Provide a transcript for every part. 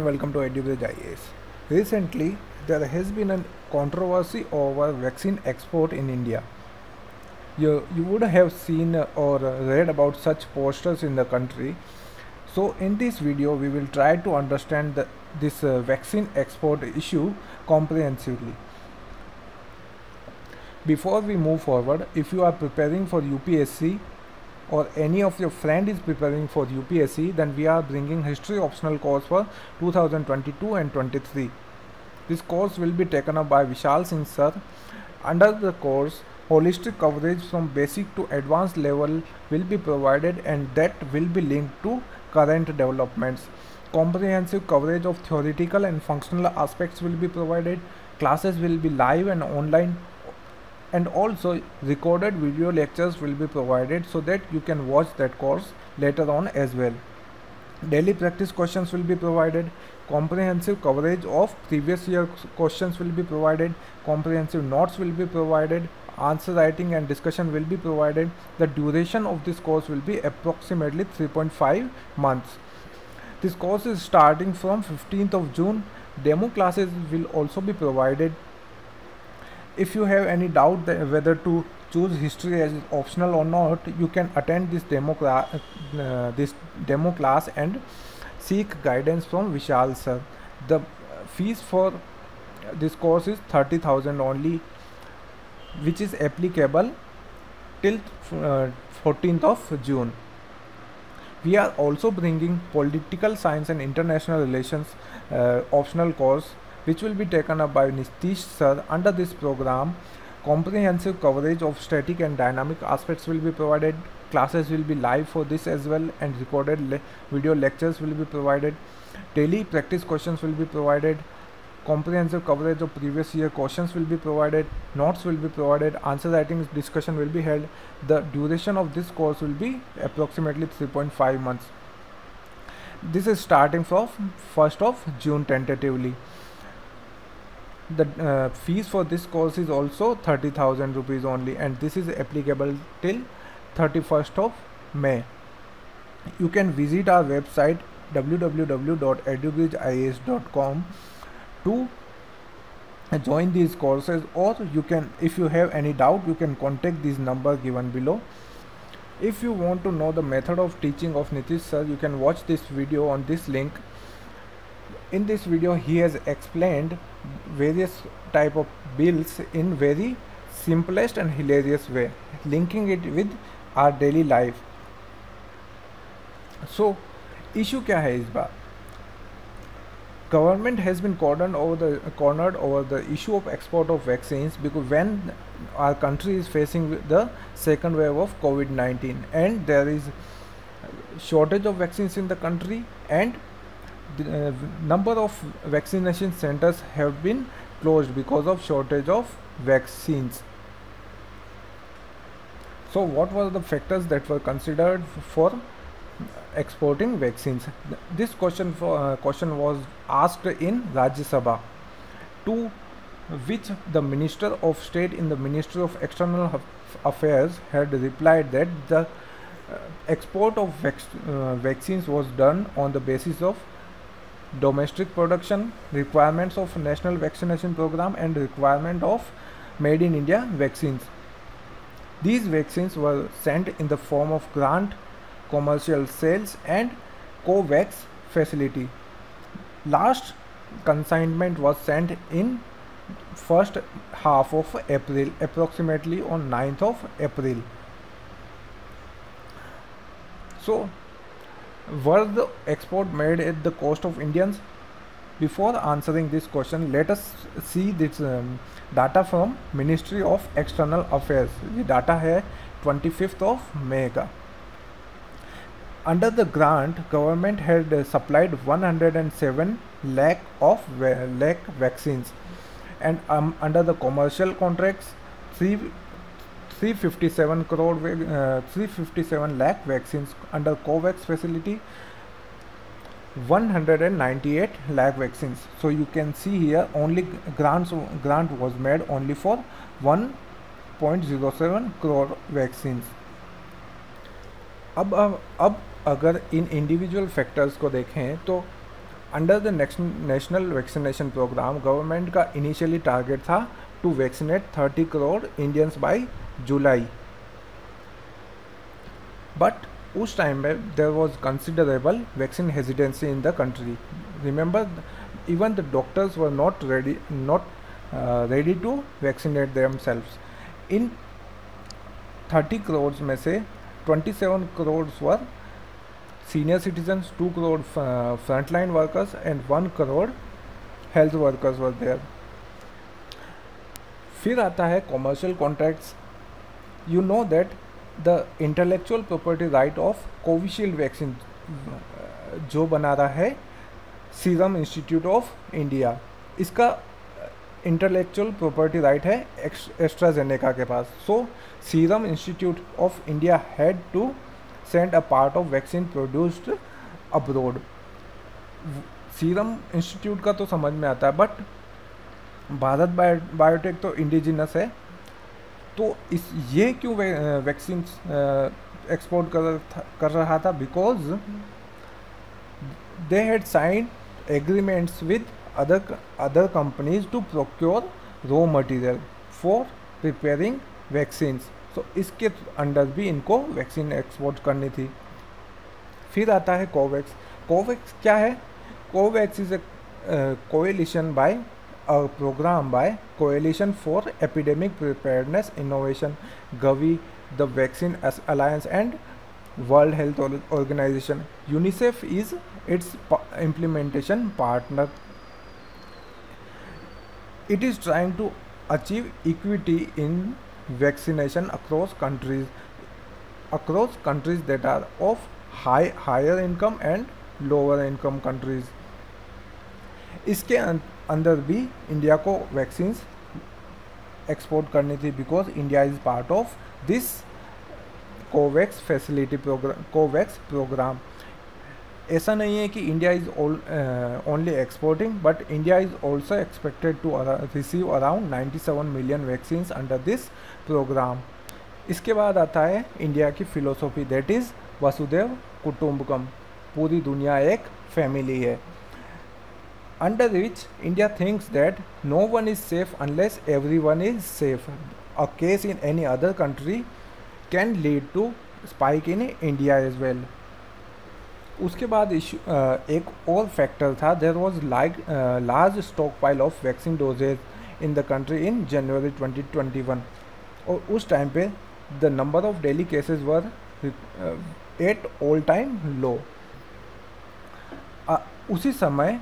and welcome to EduBridge IAS. Recently, there has been a controversy over vaccine export in India. You would have seen or read about such posters in the country. So in this video, we will try to understand this vaccine export issue comprehensively. Before we move forward, if you are preparing for UPSC or any of your friend is preparing for UPSC, then we are bringing history optional course for 2022 and 23. This course will be taken up by Vishal Singh sir. Under the course, holistic coverage from basic to advanced level will be provided, and that will be linked to current developments. Comprehensive coverage of theoretical and functional aspects will be provided. Classes will be live and online, and also recorded video lectures will be provided so that you can watch that course later on as well. Daily practice questions will be provided. Comprehensive coverage of previous year questions will be provided. Comprehensive notes will be provided. Answer writing and discussion will be provided. The duration of this course will be approximately 3.5 months. This course is starting from 15th of June. Demo classes will also be provided. If you have any doubt whether to choose history as optional or not, you can attend this demo class and seek guidance from Vishal sir. The fees for this course is 30,000 only, which is applicable till 14th of June. We are also bringing political science and international relations optional course, which will be taken up by Nitish sir. Under this program, comprehensive coverage of static and dynamic aspects will be provided. Classes will be live for this as well, and recorded video lectures will be provided. Daily practice questions will be provided. Comprehensive coverage of previous year questions will be provided. Notes will be provided. Answer writing discussion will be held. The duration of this course will be approximately 3.5 months. This is starting from 1st of June tentatively. The fees for this course is also 30,000 rupees only, and this is applicable till 31st of May. You can visit our website www.edubridgeias.com to join these courses, or you can, if you have any doubt, you can contact this number given below. If you want to know the method of teaching of Nitish sir, you can watch this video on this link. In this video, he has explained various type of bills in very simplest and hilarious way, linking it with our daily life. So issue क्या है इस बार? Government has been cornered over the issue of export of vaccines, because when our country is facing the second wave of COVID-19 and there is shortage of vaccines in the country, and the number of vaccination centers have been closed because of shortage of vaccines. So what were the factors that were considered for exporting vaccines? This question was asked in Rajya Sabha, to which the Minister of State in the Ministry of External Affairs had replied that the export of vaccines was done on the basis of domestic production, requirements of national vaccination program, and requirement of made in India vaccines. These vaccines were sent in the form of grant, commercial sales, and COVAX facility. Last consignment was sent in first half of April, approximately on 9th of April. So were the export made at the cost of Indians? Before answering this question, let us see this data from Ministry of External Affairs. The data है 25th of May का. Under the grant, government had supplied 107 lakh vaccines, and under the commercial contracts, 357 lakh vaccines. Under COVAX facility, 198 lakh vaccines. So you can see here only grant was made only for 1.07 crore vaccines. अब अगर इन individual factors को देखें तो under the national vaccination programme government का initially target था to vaccinate 30 crore Indians by July, but उस time में there was considerable vaccine hesitancy in the country. Remember, even the doctors were not ready to vaccinate themselves. इन 30 करोड़ में से 27 करोड़ वर senior citizens, 2 crore frontline workers and 1 crore health workers were there. फिर आता है commercial contracts. You know that the intellectual property right of Covishield vaccine जो बना रहा है सीरम इंस्टीट्यूट ऑफ इंडिया, इसका इंटेलेक्चुअल प्रॉपर्टी राइट है एस्ट्राजेनेका के पास. So Serum Institute of India had to send a part of vaccine produced abroad. Serum Institute का तो समझ में आता है, बट भारत बायोटेक तो इंडिजिनस है, तो ये क्यों वैक्सीन एक्सपोर्ट कर रहा था? Because they had signed agreements with other companies to procure raw material for preparing vaccines. तो इसके अंडर भी इनको वैक्सीन एक्सपोर्ट करनी थी. फिर आता है कोवैक्स. कोवैक्स क्या है? COVAX is a coalition by a programme by coalition for epidemic preparedness innovation, Gavi, the vaccine alliance and world health organisation. UNICEF is its implementation partner. It is trying to achieve equity in vaccination across countries that are of higher income and lower income countries. इसके अंदर भी India को vaccines export करनी थी, because India is part of this COVAX facility programme. ऐसा नहीं है कि India is only exporting, but India is also expected to receive around 97 million vaccines under this programme. इसके बाद आता है इंडिया की philosophy, that is Vasudhaiva Kutumbakam, पूरी दुनिया एक फैमिली है. Under which India thinks that no one is safe unless every one is safe. A case in any other country can lead to spike in India as well. उसके बाद एक और factor था, there was large stockpile of vaccine doses in the country in January 2021, और उस time पे the number of daily cases were at all time low. उसी समय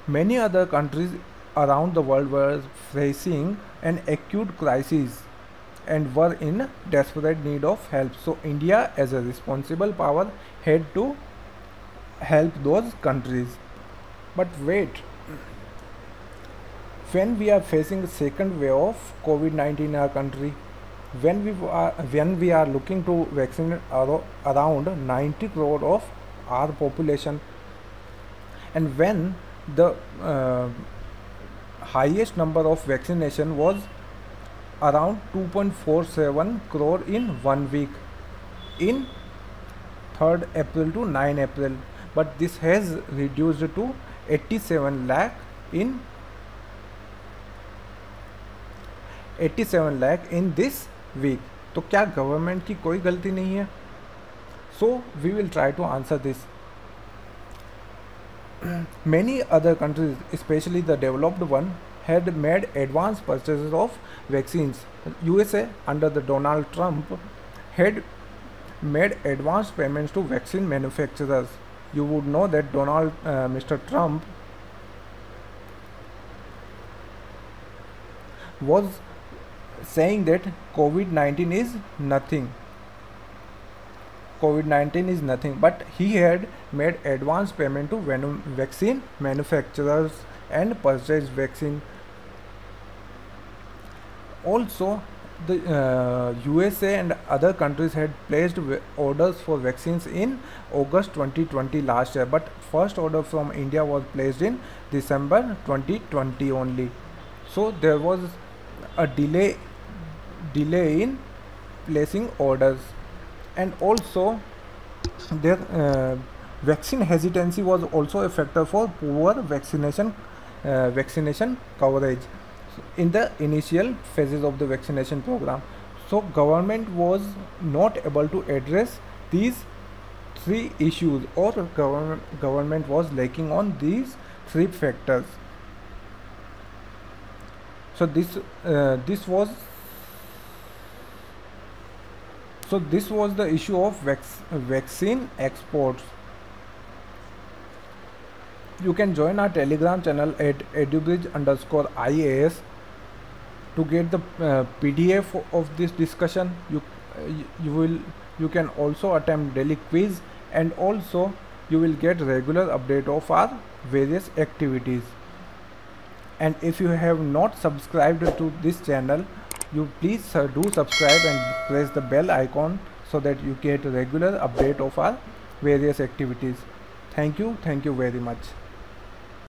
many other countries around the world were facing an acute crisis and were in desperate need of help. So India as a responsible power had to help those countries. But wait, when we are facing the second wave of COVID-19 in our country, when we are looking to vaccinate around 90 crore of our population, and when the highest number of vaccination was around 2.47 crore in 1 week in 3rd April to 9 April, but this has reduced to 87 lakh in this week. तो क्या government की कोई गलती नहीं है? So we will try to answer this. Many other countries, especially the developed one, had made advance purchases of vaccines. USA under the Donald Trump had made advance payments to vaccine manufacturers. You would know that Mr. Trump was saying that COVID-19 is nothing. COVID-19 is nothing, but he had made advance payment to vaccine manufacturers and purchased vaccine. Also, the USA and other countries had placed orders for vaccines in August 2020 last year, but first order from India was placed in December 2020 only. So there was a delay in placing orders, and also there Vaccine hesitancy was also a factor for poor vaccination coverage in the initial phases of the vaccination program. So government was not able to address these three issues, or government was lacking on these three factors. So this was the issue of vaccine exports. You can join our Telegram channel at edubridge_IAS to get the PDF of this discussion. You can also attempt daily quiz, and also you will get regular update of our various activities. And if you have not subscribed to this channel, you please do subscribe and press the bell icon so that you get regular update of our various activities. Thank you very much.